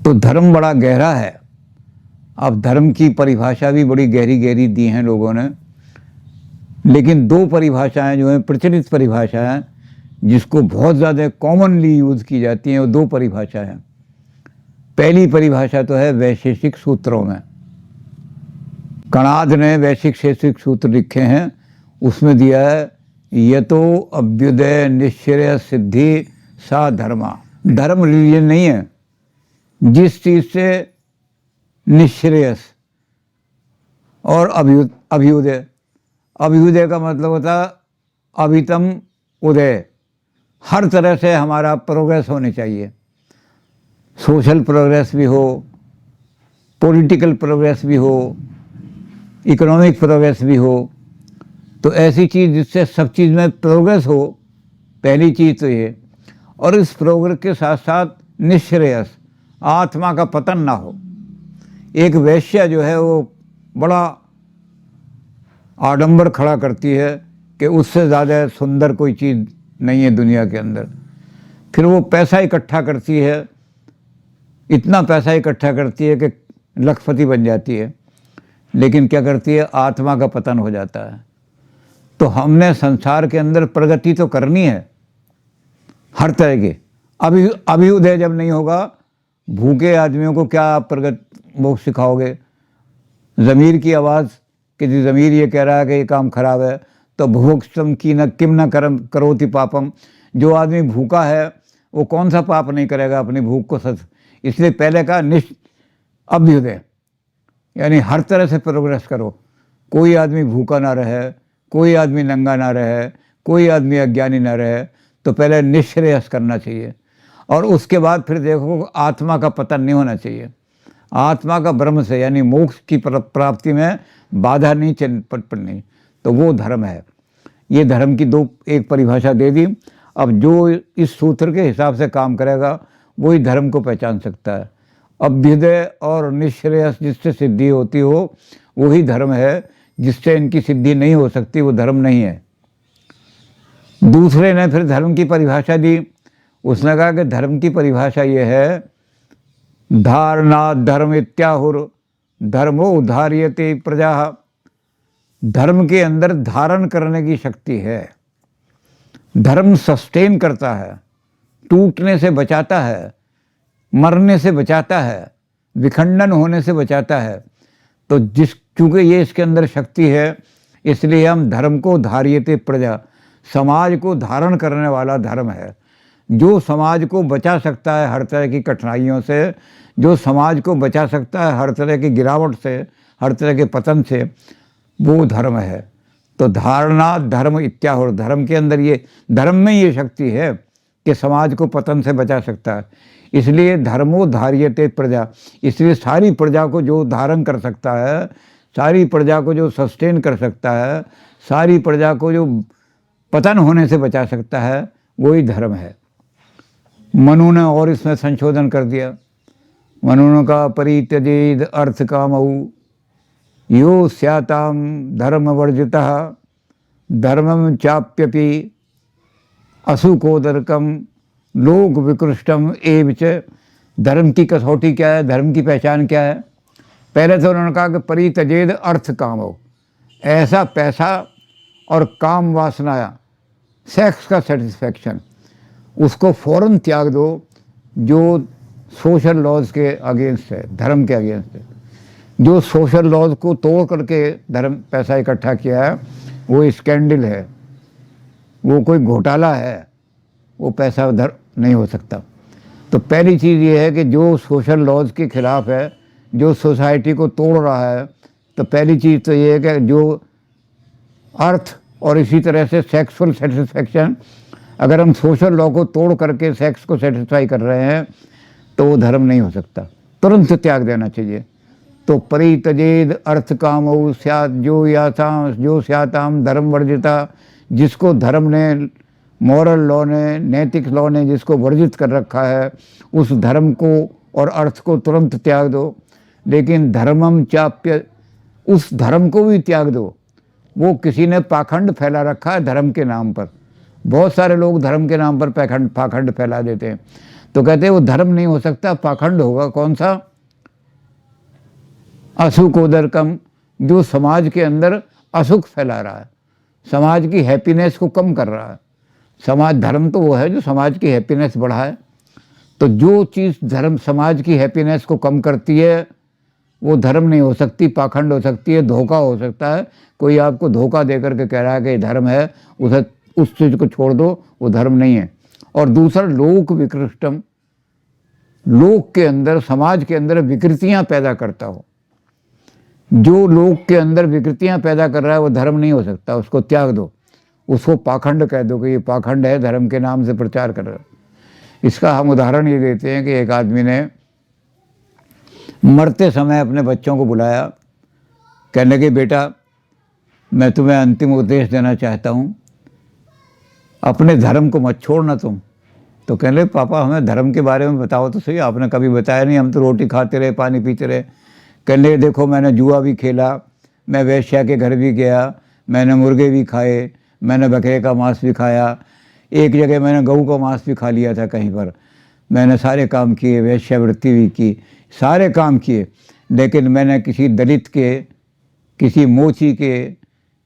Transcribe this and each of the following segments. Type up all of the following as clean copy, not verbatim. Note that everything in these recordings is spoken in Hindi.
तो धर्म बड़ा गहरा है। अब धर्म की परिभाषा भी बड़ी गहरी गहरी दी हैं लोगों ने, लेकिन दो परिभाषाएं जो हैं प्रचलित परिभाषाएं जिसको बहुत ज़्यादा कॉमनली यूज़ की जाती हैं, वो दो परिभाषाएं हैं। पहली परिभाषा तो है वैशेषिक सूत्रों में। कणाद ने वैशेषिक सूत्र लिखे हैं, उसमें दिया है यतो अभ्युदय निश्चय सिद्धि सा धर्मा। धर्म रिलीजन नहीं है, जिस चीज़ से निश्रेयस और अभ्युदय, अभ्युदय का मतलब होता अभितम उदय, हर तरह से हमारा प्रोग्रेस होनी चाहिए। सोशल प्रोग्रेस भी हो, पॉलिटिकल प्रोग्रेस भी हो, इकोनॉमिक प्रोग्रेस भी हो। तो ऐसी चीज़ जिससे सब चीज़ में प्रोग्रेस हो, पहली चीज़ तो ये। और इस प्रोग्रेस के साथ साथ निश्रेयस, आत्मा का पतन ना हो। एक वैश्या जो है वो बड़ा आडंबर खड़ा करती है कि उससे ज़्यादा सुंदर कोई चीज़ नहीं है दुनिया के अंदर। फिर वो पैसा इकट्ठा करती है, इतना पैसा इकट्ठा करती है कि लखपति बन जाती है, लेकिन क्या करती है, आत्मा का पतन हो जाता है। तो हमने संसार के अंदर प्रगति तो करनी है हर तरह की। अभ्युदय जब नहीं होगा, भूखे आदमियों को क्या आप वो सिखाओगे? ज़मीर की आवाज़ कि ज़मीर ये कह रहा है कि ये काम खराब है, तो भुभुक्षम की न किम न करम करोति पापम। जो आदमी भूखा है वो कौन सा पाप नहीं करेगा अपनी भूख को सच। इसलिए पहले का अभ्युदय, यानी हर तरह से प्रोग्रेस करो। कोई आदमी भूखा ना रहे, कोई आदमी नंगा ना रहे, कोई आदमी अज्ञानी ना रहे। तो पहले निश्रेयस करना चाहिए, और उसके बाद फिर देखो आत्मा का पतन नहीं होना चाहिए। आत्मा का ब्रह्म से यानी मोक्ष की प्राप्ति में बाधा नहीं पड़नी, तो वो धर्म है। ये धर्म की एक परिभाषा दे दी। अब जो इस सूत्र के हिसाब से काम करेगा वही धर्म को पहचान सकता है। अभ्युदय और निश्रेयस जिससे सिद्धि होती हो वही धर्म है, जिससे इनकी सिद्धि नहीं हो सकती वो धर्म नहीं है। दूसरे ने फिर धर्म की परिभाषा दी। उसने कहा कि धर्म की परिभाषा ये है, धारणा धर्म इत्याहुर धर्मो उद्धार्यते प्रजा। धर्म के अंदर धारण करने की शक्ति है। धर्म सस्टेन करता है, टूटने से बचाता है, मरने से बचाता है, विखंडन होने से बचाता है। तो चूँकि ये इसके अंदर शक्ति है, इसलिए हम धर्म को धार्यते प्रजा, समाज को धारण करने वाला धर्म है। जो समाज को बचा सकता है हर तरह की कठिनाइयों से, जो समाज को बचा सकता है हर तरह की गिरावट से, हर तरह के पतन से, वो धर्म है। तो धारणा धर्म इत्याहुर, धर्म के अंदर ये, धर्म में ये शक्ति है कि समाज को पतन से बचा सकता है। इसलिए धर्मो धार्यते प्रजा, इसलिए सारी प्रजा को जो धारण कर सकता है, सारी प्रजा को जो सस्टेन कर सकता है, सारी प्रजा को जो पतन होने से बचा सकता है, वही धर्म है। मनु ने और इसमें संशोधन कर दिया। मनु ने कहा परित्यजेद अर्थ कामऊ यो स्याताम धर्म वर्जितः धर्मम चाप्यपि असुकोदरकम लोक विकृष्टम एवच। धर्म की कसौटी क्या है, धर्म की पहचान क्या है? पहले तो उन्होंने कहा कि परित्यजेद अर्थ कामऊ, ऐसा पैसा और काम वासना, सेक्स का सेटिस्फैक्शन, उसको फ़ौरन त्याग दो जो सोशल लॉज के अगेंस्ट है, धर्म के अगेंस्ट है। जो सोशल लॉज को तोड़ करके धर्म पैसा इकट्ठा किया है वो स्कैंडल है, वो कोई घोटाला है, वो पैसा उधर नहीं हो सकता। तो पहली चीज़ ये है कि जो सोशल लॉज के ख़िलाफ़ है, जो सोसाइटी को तोड़ रहा है, तो पहली चीज़ तो ये है कि जो अर्थ और इसी तरह से सेक्सुअल सेटिस्फैक्शन, अगर हम सोशल लॉ को तोड़ करके सेक्स को सेटिस्फाई कर रहे हैं तो वो धर्म नहीं हो सकता, तुरंत त्याग देना चाहिए। तो परित्यजेद अर्थ कामऊ स्यात् जो स्याताम धर्म वर्जिता, जिसको धर्म ने, मॉरल लॉ ने, नैतिक लॉ ने जिसको वर्जित कर रखा है, उस धर्म को और अर्थ को तुरंत त्याग दो। लेकिन धर्मम चाप्य, उस धर्म को भी त्याग दो। वो किसी ने पाखंड फैला रखा है धर्म के नाम पर। बहुत सारे लोग धर्म के नाम पर पाखंड फैला देते हैं। तो कहते हैं वो धर्म नहीं हो सकता, पाखंड होगा। कौन सा? असुखोदरकम, जो समाज के अंदर असुख फैला रहा है, समाज की हैप्पीनेस को कम कर रहा है। समाज, धर्म तो वो है जो समाज की हैप्पीनेस बढ़ाए। तो जो चीज़ धर्म समाज की हैप्पीनेस को कम करती है वो धर्म नहीं हो सकती, पाखंड हो सकती है, धोखा हो सकता है। कोई आपको धोखा दे करके कह रहा है कि ये धर्म है, उसे उस चीज़ को छोड़ दो, वो धर्म नहीं है। और दूसरा, लोक विकृष्टम, लोक के अंदर, समाज के अंदर विकृतियां पैदा करता हो। जो लोक के अंदर विकृतियां पैदा कर रहा है वो धर्म नहीं हो सकता, उसको त्याग दो, उसको पाखंड कह दो कि ये पाखंड है, धर्म के नाम से प्रचार कर रहा है। इसका हम उदाहरण ये देते हैं कि एक आदमी ने मरते समय अपने बच्चों को बुलाया, कहने लगे बेटा मैं तुम्हें अंतिम उपदेश देना चाहता हूँ, अपने धर्म को मत छोड़ना तुम। तो कहने लगे पापा हमें धर्म के बारे में बताओ तो सही, आपने कभी बताया नहीं, हम तो रोटी खाते रहे, पानी पीते रहे। कहने लगे देखो मैंने जुआ भी खेला, मैं वेश्या के घर भी गया, मैंने मुर्गे भी खाए, मैंने बकरे का मांस भी खाया, एक जगह मैंने गऊ का मांस भी खा लिया था कहीं पर, मैंने सारे काम किए, वेश्यावृत्ति भी की, सारे काम किए, लेकिन मैंने किसी दलित के, किसी मोची के,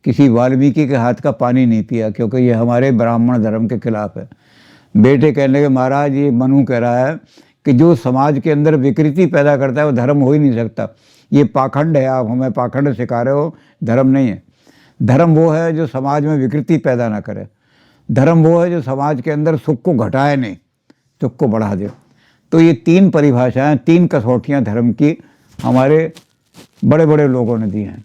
किसी वाल्मीकि के हाथ का पानी नहीं पिया, क्योंकि ये हमारे ब्राह्मण धर्म के खिलाफ है। बेटे कहने लगे महाराज ये मनु कह रहा है कि जो समाज के अंदर विकृति पैदा करता है वो धर्म हो ही नहीं सकता, ये पाखंड है, आप हमें पाखंड सिखा रहे हो, धर्म नहीं है। धर्म वो है जो समाज में विकृति पैदा ना करे, धर्म वो है जो समाज के अंदर सुख को घटाए नहीं, सुख को बढ़ा दे। तो ये तीन परिभाषाएं, तीन कसौटियां धर्म की हमारे बड़े बड़े लोगों ने दी हैं।